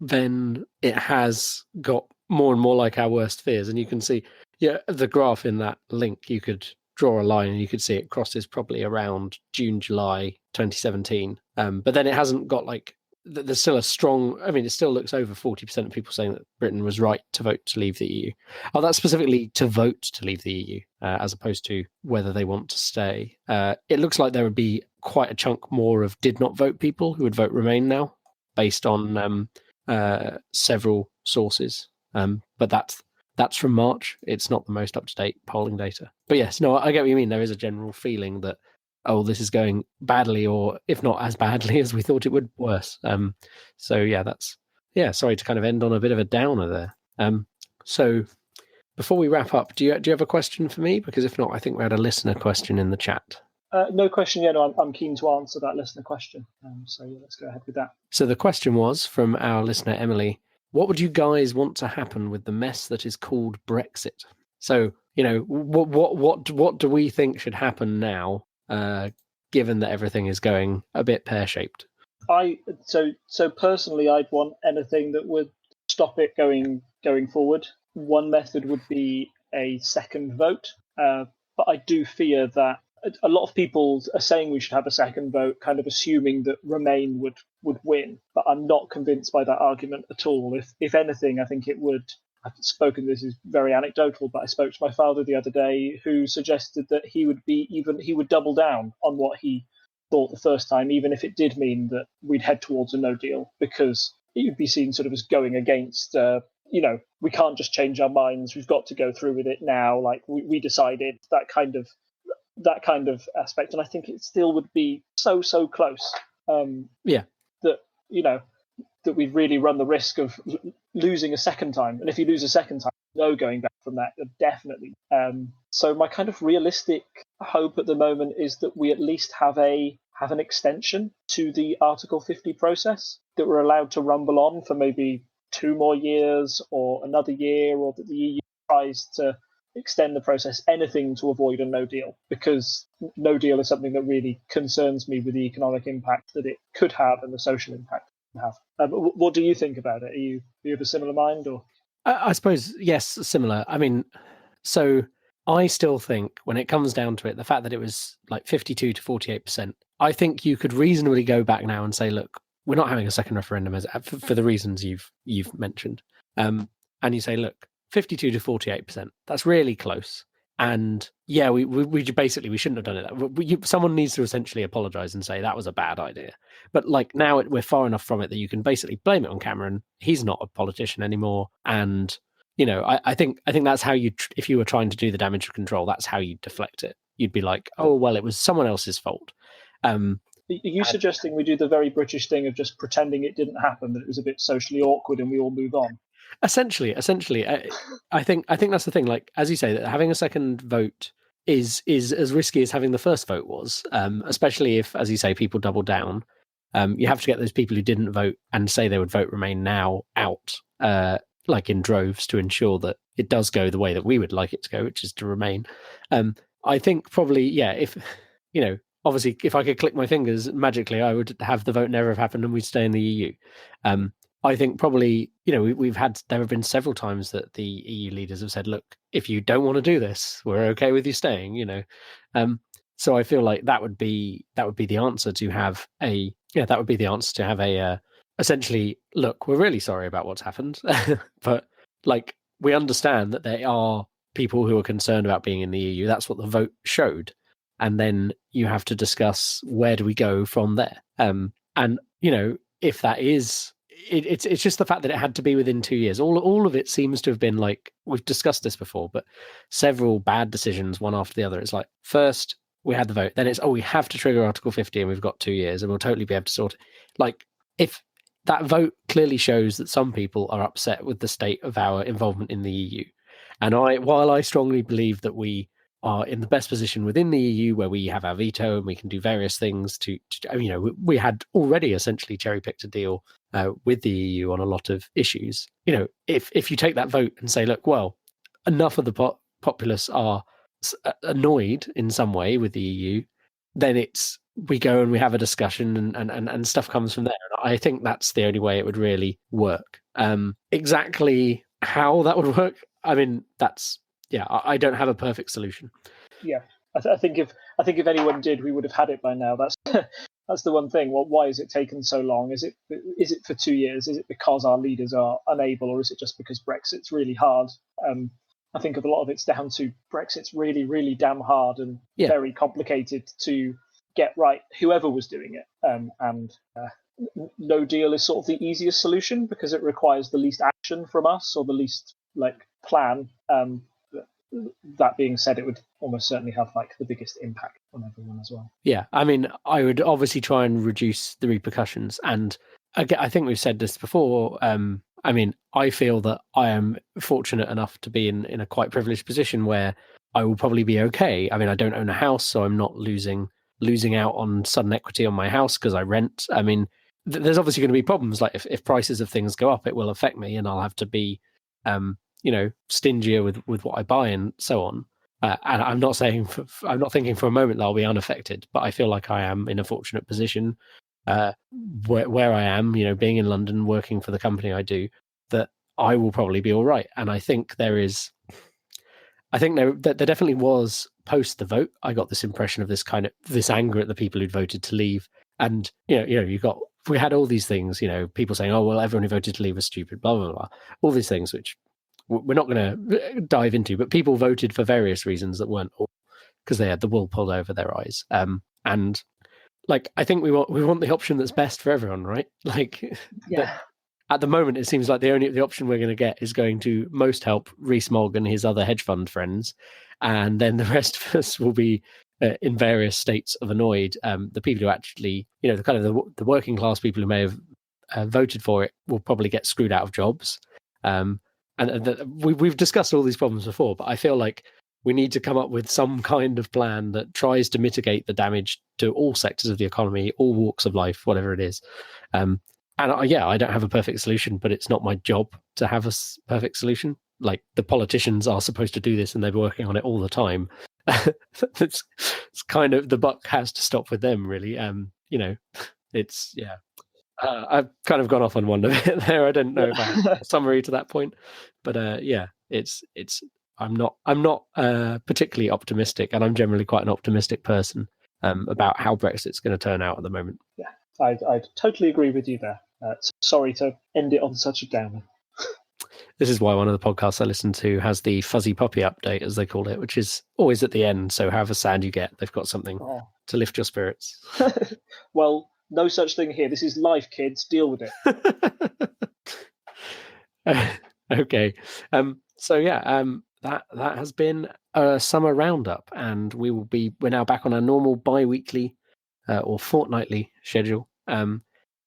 then it has got more and more like our worst fears. And you can see, the graph in that link, you could draw a line and you could see it crosses probably around June, July 2017. But then it hasn't got there's still a strong, it still looks over 40% of people saying that Britain was right to vote to leave the EU. Oh, that's specifically to vote to leave the EU, as opposed to whether they want to stay. It looks like there would be quite a chunk more of did not vote people who would vote Remain now, based on several sources. But that's from March. It's not the most up-to-date polling data. But yes, no, I get what you mean. There is a general feeling that, this is going badly, or if not as badly as we thought it would, worse. Sorry to kind of end on a bit of a downer there. So before we wrap up, do you have a question for me? Because if not, I think we had a listener question in the chat. No question yet. No, I'm keen to answer that listener question. Let's go ahead with that. So the question was from our listener, Emily: what would you guys want to happen with the mess that is called Brexit? So, what do we think should happen now, given that everything is going a bit pear-shaped? So personally, I'd want anything that would stop it going forward. One method would be a second vote, but I do fear that a lot of people are saying we should have a second vote, kind of assuming that Remain would win. But I'm not convinced by that argument at all. If anything, I think it would. I've spoken. This is very anecdotal, but I spoke to my father the other day, who suggested that he would double down on what he thought the first time, even if it did mean that we'd head towards a no deal, because it would be seen sort of as going against. We can't just change our minds. We've got to go through with it now. Like we decided, that kind of aspect, and I think it still would be so close. That we'd really run the risk of losing a second time, and if you lose a second time, no going back from that, definitely. So my kind of realistic hope at the moment is that we at least have an extension to the Article 50 process, that we're allowed to rumble on for maybe 2 more years or another year, or that the EU tries to extend the process, anything to avoid a no deal, because no deal is something that really concerns me, with the economic impact that it could have and the social impact it could have. What do you think about it? Are you of a similar mind, or? I suppose, yes, similar. I mean, so I still think when it comes down to it, the fact that it was like 52 to 48%, I think you could reasonably go back now and say, look, we're not having a second referendum for the reasons you've mentioned. And you say, look, 52 to 48%, that's really close. And yeah, we shouldn't have done it. Someone needs to essentially apologize and say that was a bad idea. But like now we're far enough from it that you can basically blame it on Cameron. He's not a politician anymore. And, I think that's how if you were trying to do the damage control, that's how you deflect it. You'd be like, oh, well, it was someone else's fault. Are you suggesting we do the very British thing of just pretending it didn't happen, that it was a bit socially awkward and we all move on? Essentially, I think that's the thing. Like, as you say, that having a second vote is as risky as having the first vote was, especially if, as you say, people double down. You have to get those people who didn't vote and say they would vote Remain now out, like in droves, to ensure that it does go the way that we would like it to go, which is to Remain. I think probably, yeah, if, obviously, if I could click my fingers magically, I would have the vote never have happened and we'd stay in the EU. I think probably, there have been several times that the EU leaders have said, look, if you don't want to do this, we're okay with you staying, So I feel like that would be the answer to have essentially, look, we're really sorry about what's happened, but like, we understand that there are people who are concerned about being in the EU. That's what the vote showed. And then you have to discuss, where do we go from there? And, if that is, it's just the fact that it had to be within 2 years. All of it seems to have been like, we've discussed this before, but several bad decisions, one after the other. It's like, first we had the vote, then it's, we have to trigger Article 50 and we've got 2 years and we'll totally be able to sort it. Like, if that vote clearly shows that some people are upset with the state of our involvement in the EU. And while I strongly believe that we are in the best position within the EU, where we have our veto and we can do various things we had already essentially cherry-picked a deal with the EU on a lot of issues. If you take that vote and say, look, well, enough of the populace are annoyed in some way with the EU, then we go and we have a discussion and stuff comes from there. And I think that's the only way it would really work. Exactly how that would work, I mean, I don't have a perfect solution. Yeah, I think if anyone did, we would have had it by now. That's the one thing. Well, why has it taken so long? Is it for 2 years? Is it because our leaders are unable, or is it just because Brexit's really hard? I think a lot of it's down to Brexit's really, really damn hard and very complicated to get right, whoever was doing it. No deal is sort of the easiest solution, because it requires the least action from us, or the least plan. That being said, it would almost certainly have the biggest impact on everyone as well. Yeah, I mean, I would obviously try and reduce the repercussions. And again, I think we've said this before. I mean, I feel that I am fortunate enough to be in a quite privileged position where I will probably be okay. I mean, I don't own a house, so I'm not losing out on sudden equity on my house because I rent. I mean, there's obviously going to be problems. Like if prices of things go up, it will affect me, and I'll have to be stingier with what I buy and so on. And I'm not thinking for a moment that I'll be unaffected, but I feel like I am in a fortunate position where I am, being in London, working for the company I do, that I will probably be all right. And I think there definitely was post the vote, I got this impression of this anger at the people who'd voted to leave. And, we had all these things, people saying, oh, well, everyone who voted to leave was stupid, blah, blah, blah. All these things, which we're not going to dive into, but people voted for various reasons that weren't all because they had the wool pulled over their eyes. And I think we want the option that's best for everyone, right? At the moment, it seems like the option we're going to get is going to most help Rees-Mogg and his other hedge fund friends, and then the rest of us will be in various states of annoyed. The people who actually, the working class people who may have voted for it will probably get screwed out of jobs. We've discussed all these problems before, but I feel like we need to come up with some kind of plan that tries to mitigate the damage to all sectors of the economy, all walks of life, whatever it is. I don't have a perfect solution, but it's not my job to have a perfect solution. Like, the politicians are supposed to do this and they're working on it all the time. it's kind of, the buck has to stop with them, really. I've kind of gone off on one a bit there. I don't know if I have a summary to that point, but I'm not particularly optimistic, and I'm generally quite an optimistic person about how Brexit's going to turn out at the moment. Yeah, I'd totally agree with you there. Sorry to end it on such a downer. This is why one of the podcasts I listen to has the fuzzy puppy update, as they call it, which is always at the end. So however sad you get, they've got something to lift your spirits. Well, no such thing here. This is life, kids. Deal with it. Okay. That has been a summer roundup, and we're now back on our normal bi-weekly or fortnightly schedule.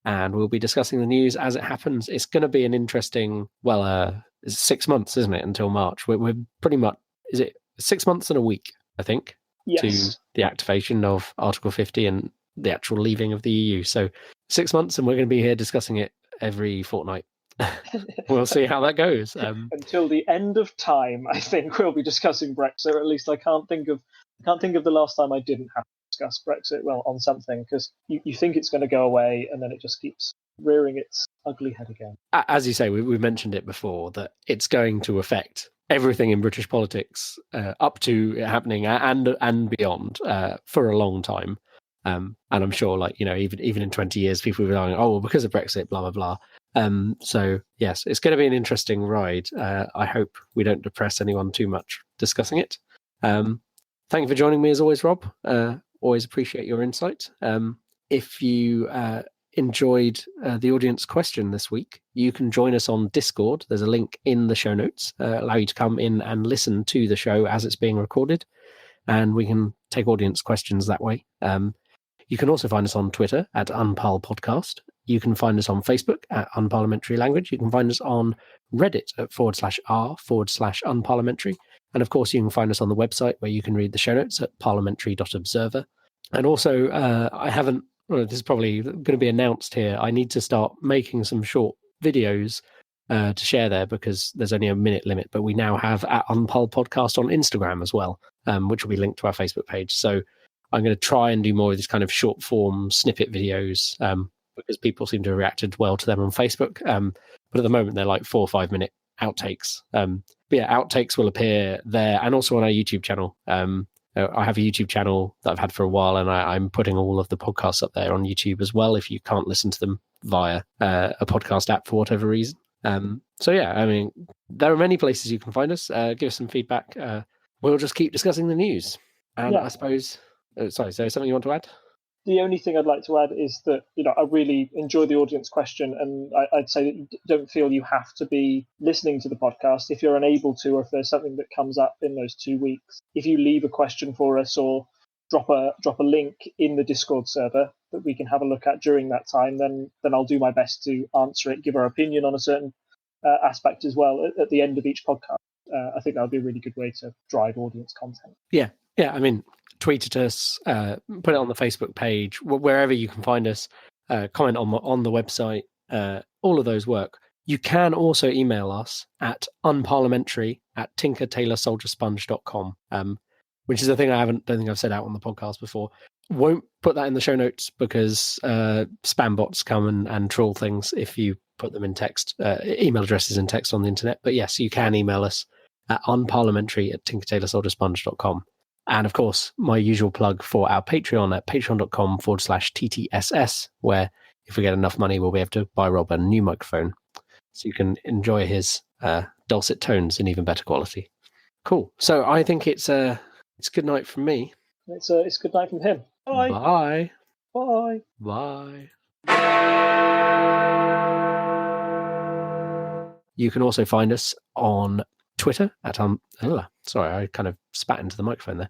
And we'll be discussing the news as it happens. It's going to be an interesting, it's 6 months, isn't it, until March? We're pretty much, is it 6 months and a week, I think, to the activation of Article 50 and the actual leaving of the EU. So 6 months, and we're going to be here discussing it every fortnight. We'll see how that goes. Until the end of time, I think we'll be discussing Brexit. Or at least I can't think of the last time I didn't have to discuss Brexit on something, because you think it's going to go away and then it just keeps rearing its ugly head again. As you say, we mentioned it before, that it's going to affect everything in British politics up to it happening and beyond for a long time. And I'm sure, even in 20 years, people will be going, oh, well, because of Brexit, blah, blah, blah. So, yes, it's going to be an interesting ride. I hope we don't depress anyone too much discussing it. Thank you for joining me as always, Rob. Always appreciate your insight. If you enjoyed the audience question this week, you can join us on Discord. There's a link in the show notes, allow you to come in and listen to the show as it's being recorded, and we can take audience questions that way. You can also find us on Twitter at Unparl Podcast. You can find us on Facebook at Unparliamentary Language. You can find us on Reddit at /r/unparliamentary. And of course, you can find us on the website where you can read the show notes at parliamentary.observer. And also, this is probably going to be announced here. I need to start making some short videos to share there, because there's only a minute limit. But we now have at Unparl Podcast on Instagram as well, which will be linked to our Facebook page. So I'm going to try and do more of these kind of short form snippet videos, because people seem to have reacted well to them on Facebook. But at the moment, they're like 4 or 5 minute outtakes. Outtakes will appear there and also on our YouTube channel. I have a YouTube channel that I've had for a while, and I'm putting all of the podcasts up there on YouTube as well, if you can't listen to them via a podcast app for whatever reason. There are many places you can find us. Give us some feedback. We'll just keep discussing the news. And I suppose... sorry, is there something you want to add? The only thing I'd like to add is that, I really enjoy the audience question, and I'd say that you don't feel you have to be listening to the podcast. If you're unable to, or if there's something that comes up in those 2 weeks, if you leave a question for us or drop a link in the Discord server that we can have a look at during that time, then I'll do my best to answer it, give our opinion on a certain aspect as well at the end of each podcast. I think that would be a really good way to drive audience content. Yeah. Tweet at us, put it on the Facebook page, wherever you can find us, comment on the website, all of those work. You can also email us at unparliamentary@tinkertailorsoldiersponge.com, which is a thing I don't think I've said out on the podcast before. Won't put that in the show notes because spam bots come and troll things if you put them in text, email addresses in text on the internet. But yes, you can email us at unparliamentary@tinkertailorsoldiersponge.com. And of course, my usual plug for our Patreon at patreon.com/TTSS, where if we get enough money, we'll be able to buy Rob a new microphone so you can enjoy his dulcet tones in even better quality. Cool. So I think it's good night from me. It's good night from him. Bye. Bye. Bye. Bye. You can also find us on Twitter at sorry, I kind of spat into the microphone there.